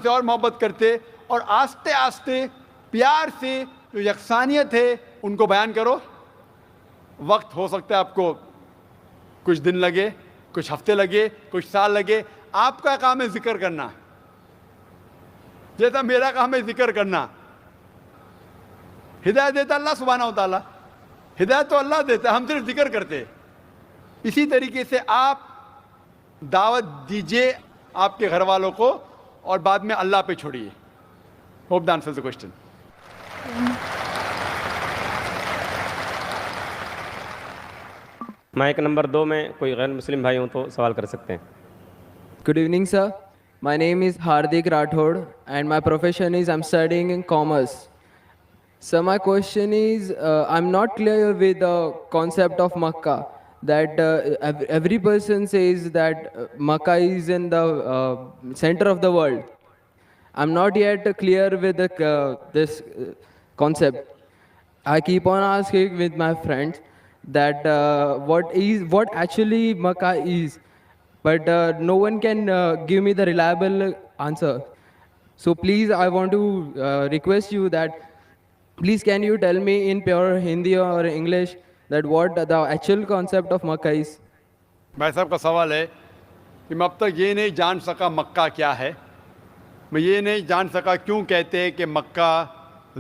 سے اور محبت کرتے اور آہستہ آہستہ پیار سے جو یکسانیت ہے ان کو بیان کرو. وقت ہو سکتا ہے آپ کو کچھ دن لگے, کچھ ہفتے لگے, کچھ سال لگے. آپ کا کام ہے ذکر کرنا, جیسا میرا کام ہے ذکر کرنا. ہدایت دیتا اللہ سبحانہ و تعالیٰ, ہدایت تو اللہ دیتا ہے, ہم صرف ذکر کرتے. اسی طریقے سے آپ دعوت دیجئے آپ کے گھر والوں کو اور بعد میں اللہ پہ چھوڑیے. Hope that answers the question. Mike number 2 میں کوئی غیر مسلم بھائی ہوں تو سوال کر سکتے ہیں. Good evening, sir. My name is Hardik Rathod and my profession is I'm studying in commerce. So my question is, I'm not clear with the concept of Makkah. That every person says that Makkah is in the center of the world. I'm not yet clear with this concept. I keep on asking with my friends that what actually Makkah is, but no one can give me the reliable answer. So please, I want to request you that please can you tell me in pure Hindi or English that what the actual concept of Makkah is. بھائی صاحب کا سوال ہے کہ میں اب تک یہ نہیں جان سکا مکہ کیا ہے, میں یہ نہیں جان سکا کیوں کہتے ہیں کہ مکہ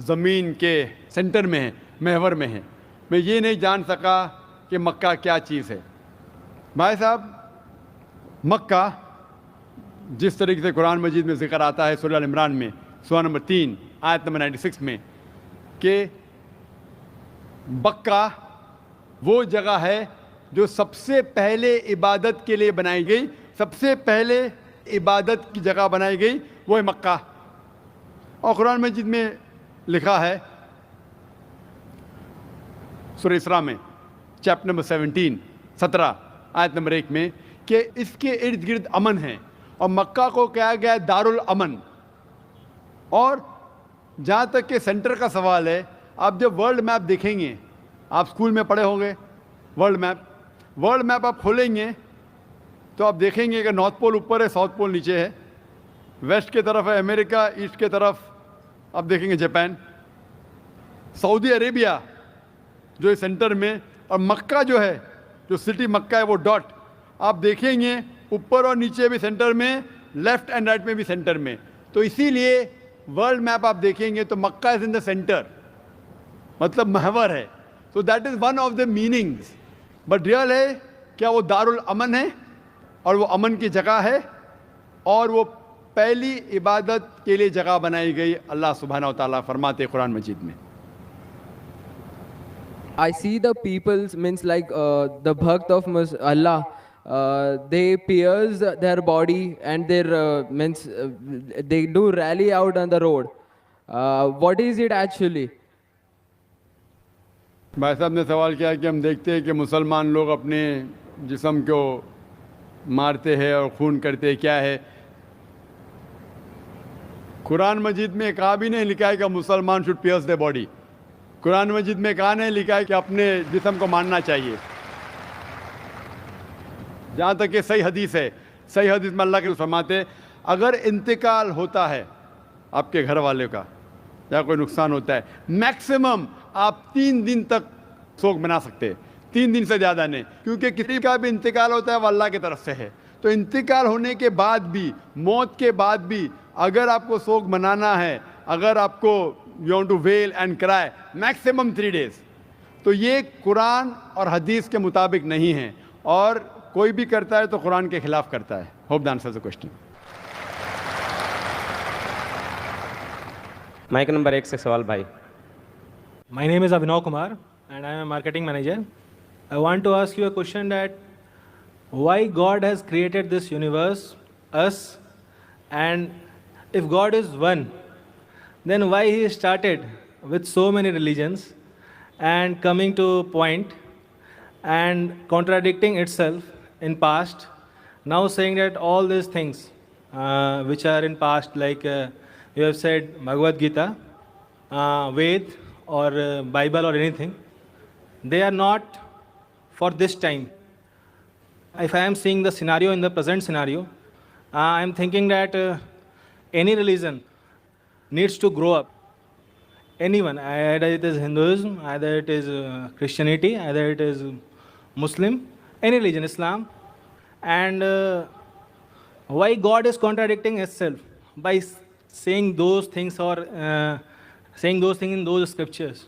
زمین کے سینٹر میں ہے, محور میں ہے. میں یہ نہیں جان سکا کہ مکہ کیا چیز ہے. بھائی صاحب, مکہ جس طریقے سے قرآن مجید میں ذکر آتا ہے سورہ ال عمران میں سورہ نمبر 3 آیت نمبر 96 میں کہ مکہ وہ جگہ ہے جو سب سے پہلے عبادت کے لیے بنائی گئی, سب سے پہلے عبادت کی جگہ بنائی گئی وہ ہے مکہ. اور قرآن مجید میں لکھا ہے سورہ اسراء میں چیپٹر نمبر 17 آیت نمبر 1 میں کہ اس کے ارد گرد امن ہے اور مکہ کو کہا گیا ہے دارالامن. اور جہاں تک کہ سینٹر کا سوال ہے, آپ جب ورلڈ میپ دیکھیں گے, آپ اسکول میں پڑھے ہوں گے ورلڈ میپ آپ کھولیں گے تو آپ دیکھیں گے کہ نارتھ پول اوپر ہے, ساؤتھ پول نیچے ہے, ویسٹ کے طرف ہے امریکہ, ایسٹ کے طرف آپ دیکھیں گے جاپان, سعودی عربیہ جو ہے سینٹر میں, اور مکہ جو ہے, جو سٹی مکہ ہے وہ ڈاٹ آپ دیکھیں گے اوپر اور نیچے بھی سینٹر میں, لیفٹ اینڈ رائٹ میں بھی سینٹر میں. تو اسی لیے ورلڈ میپ آپ دیکھیں گے تو مکہ از ان دا سینٹر, مطلب محور ہے. So that is one of the meanings. But real ہے کیا وہ دارالامن ہے اور وہ امن کی جگہ ہے, اور وہ پہلی عبادت کے لیے جگہ بنائی گئی. اللہ سبحانہ و تعالیٰ فرماتے قرآن مجید میں. I see the people's means like the bhakt of Allah. They pierce their body and their means they do rally out on the road. What is it actually? بھائی صاحب نے سوال کیا کہ ہم دیکھتے ہیں کہ مسلمان لوگ اپنے جسم کو مارتے ہیں اور خون کرتے ہیں, کیا ہے؟ قرآن مجید میں کہا بھی نہیں لکھا ہے کہ مسلمان شوڈ پیئرس دی باڈی. قرآن مجید میں کہا نہیں لکھا ہے کہ اپنے جسم کو مارنا چاہیے. جہاں تک کہ صحیح حدیث ہے, صحیح حدیث میں اللہ کے فرماتے اگر انتقال ہوتا ہے آپ کے گھر والے کا یا کوئی نقصان ہوتا ہے, میکسیمم آپ 3 دن تک سوگ منا سکتے ہیں, 3 دن سے زیادہ نہیں, کیونکہ کسی کا بھی انتقال ہوتا ہے وہ اللہ کی طرف سے ہے. تو انتقال ہونے کے بعد بھی, موت کے بعد بھی اگر آپ کو سوگ منانا ہے, اگر آپ کو you want to well and کرائے, میکسیمم 3 days. تو یہ قرآن اور حدیث کے مطابق نہیں ہے, اور کوئی بھی کرتا ہے تو قرآن کے خلاف کرتا ہے. Hope that answers the question. Mike number 1 سے سوال بھائی. My name is Abhinav Kumar and I am a marketing manager. I want to ask you a question that why God has created this universe, us, and if God is one, then why He started with so many religions and coming to a point and contradicting itself in past, now saying that all these things which are in past, like you have said Bhagavad Gita, Ved or Bible or anything, they are not for this time. If I am seeing the scenario in the present scenario, I am thinking that any religion needs to grow up. Anyone, either it is Hinduism, either it is Christianity, either it is Muslim, any religion, Islam. And why God is contradicting itself by saying those things or saying those things in those scriptures?